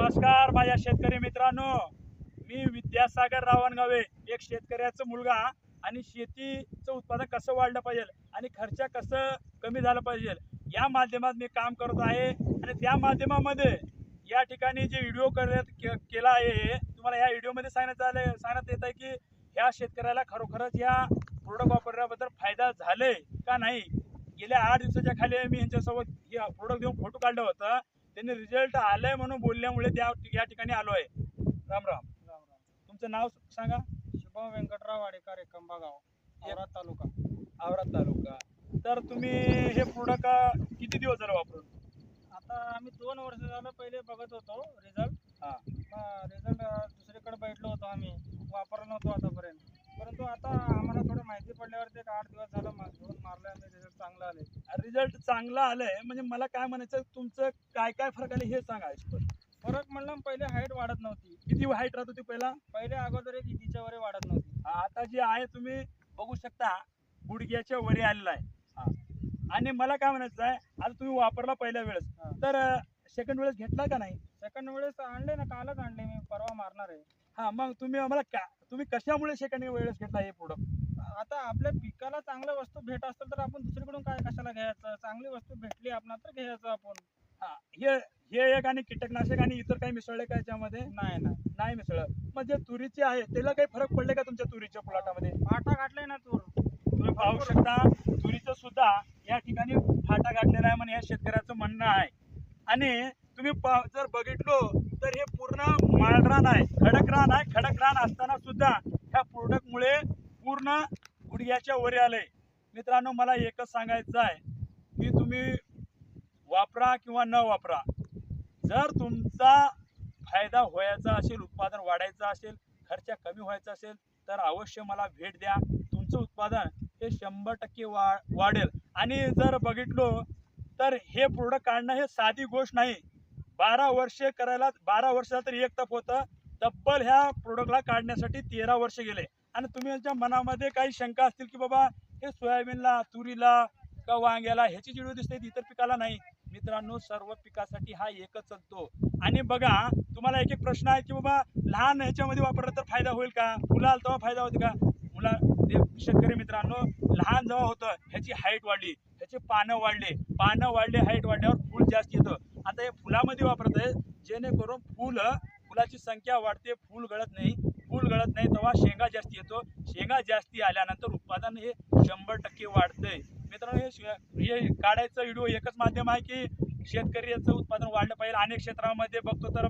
नमस्कार माझ्या शेतकरी मित्रांनो, मी विद्यासागर रावणगावे, एक शेतकऱ्याचा मुलगा आणि शेतीचं उत्पादन कसं वाढलं पाहिजे आणि खर्च कसं कमी झालं पाहिजे या माध्यमात मी काम करत आहे। आणि त्या माध्यमामध्ये या ठिकाणी जे व्हिडिओ केला आहे तुम्हाला या व्हिडिओमध्ये सांगण्यात येत आहे की ह्या शेतकऱ्याला खरोखरच या प्रोडक्ट वापरल्याबद्दल फायदा झाले का नाही। गेल्या 8 दिवसाच्या खाली मी यांच्यासोबत हे प्रोडक्ट देऊन फोटो काढलं होतं, त्यांनी रिझल्ट आलंय म्हणून बोलल्यामुळे या ठिकाणी आलो आहे। राम राम। तुमचं नाव सांगा। शुभम वेंकटराव वाडेकर, एकंबा गाव, औराद तालुका। औराद तालुका। तर तुम्ही हे प्रोडक्ट किती दिवस झाले वापरून? आता आम्ही 2 वर्ष झालं पहिले बघत होतो रिझल्ट। रिझल्ट दुसरीकडे बैठलो होतो, आम्ही वापरलो नव्हतो आतापर्यंत, परंतु आता आम्हाला थोडं माहिती पडल्यावरती 8 दिवस झालं घेऊन मारलं आम्ही, रिझल्ट चांगला आले। रिझल्ट चांगला आलाय म्हणजे मला काय म्हणायचं, तुमचं काय काय फरक आले हे सांगा। फरक म्हणलं, पहिले हाईट वाढत नव्हती। किती हाईट राहत होती पहिले अगोदर एक इंचीच्या वर वाढत नव्हती। आता जे आहे तुम्ही बघू शकता गुडघ्याच्या वरी आलेला आहे। आणि मला काय म्हणायचं आहे, आता तुम्ही वापरला पहिल्या वेळेस, तर सेकंड वेळेस घेतला का नाही? सेकंड वेळेस आणले ना, कालच आणले मी, परवा मारणार आहे। मग तुम्ही आम्हाला तुम्ही कशामुळे सेकंड वेळेस घेतला हे प्रोडक्ट? आता आपल्या पिकाला चांगल्या वस्तू भेट असेल तर आपण दुसरीकडून काय कशाला घ्यायचं, चांगली वस्तू भेटली आपल्याला तर घ्यायचं आपण। हे एक आणि कीटकनाशक आणि इतर काही मिसळले का याच्यामध्ये? नाही मिसळलं। म्हणजे तुरीचे आहे त्याला काही फरक पडले का तुमच्या तुरीच्या प्लॉटामध्ये? फाटा घातलाय ना तूर, तुम्ही पाहू शकता तुरीचं सुद्धा या ठिकाणी फाटा घातलेला आहे म्हणून या शेतकऱ्याचं म्हणणं आहे। आणि तुम्ही जर बघितलो तर हे पूर्ण माळरान आहे, खडक रान आहे। खडक रान असताना सुद्धा ह्या प्रोडक्टमुळे पूर्ण गुडघ्याच्या वर आले। मित्रांनो, मला एकच सांगायचं आहे की तुम्ही वापरा किंवा न वापरा, जर तुमचा फायदा व्हायचा असेल, उत्पादन वाढायचं असेल, खर्च कमी व्हायचा असेल तर अवश्य मला भेट द्या। तुमचं उत्पादन हे 100% वाढेल। आणि जर बघितलो तर हे प्रोडक्ट काढणं हे साधी गोष्ट नाही। 12 वर्ष करायला 12 वर्षाला तरी एक तप होतं, तब्बल ह्या प्रोडक्टला काढण्यासाठी 13 वर्ष गेले। आणि तुमच्या मनामध्ये काही शंका असतील की बाबा हे सोयाबीनला, तुरीला का वांग्याला ह्याची जिडू दिसते, इतर पिकाला नाही। मित्रांनो, सर्व पिकासाठी हा एकच चालतो। आणि बघा, तुम्हाला एक प्रश्न आहे की बाबा लहान ह्याच्यामध्ये वापरलं तर फायदा होईल का, फुलं आलं तेव्हा फायदा होते का? शेतकरी मित्रांनो, लहान जेव्हा होतं ह्याची हाईट वाढली, ह्याचे पानं वाढले, हाईट वाढल्यावर फुल जास्त येतं। आता हे फुलामध्ये वापरत आहे जेणेकरून फुलाची संख्या वाढते, फुल गळत नाही तेव्हा शेंगा जास्ती येतो। शेंगा जास्ती आल्यानंतर उत्पादन हे 100% वाढतंय। मित्रांनो, हे काढायचं व्हिडिओ एकच माध्यम आहे की शेतकरी याचं उत्पादन वाढलं पाहिजे। अनेक क्षेत्रामध्ये बघतो तर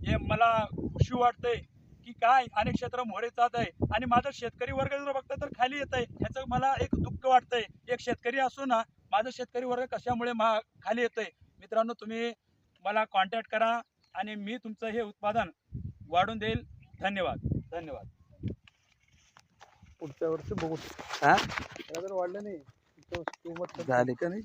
हे मला खुशी वाटतंय की काय अनेक क्षेत्र मोरे जात आहे आणि माझं शेतकरी वर्ग जर बघतं तर खाली येत आहे, ह्याचं मला एक दुःख वाटतंय। एक शेतकरी असून माझं शेतकरी वर्ग कशामुळे खाली येतोय। मित्रांनो, तुम्ही मला कॉन्टॅक्ट करा आणि मी तुमचं हे उत्पादन वाढून देईल। धन्यवाद। पुढच्या वर्षी बघू। हा जर वाढलं नाही झाले का नाही?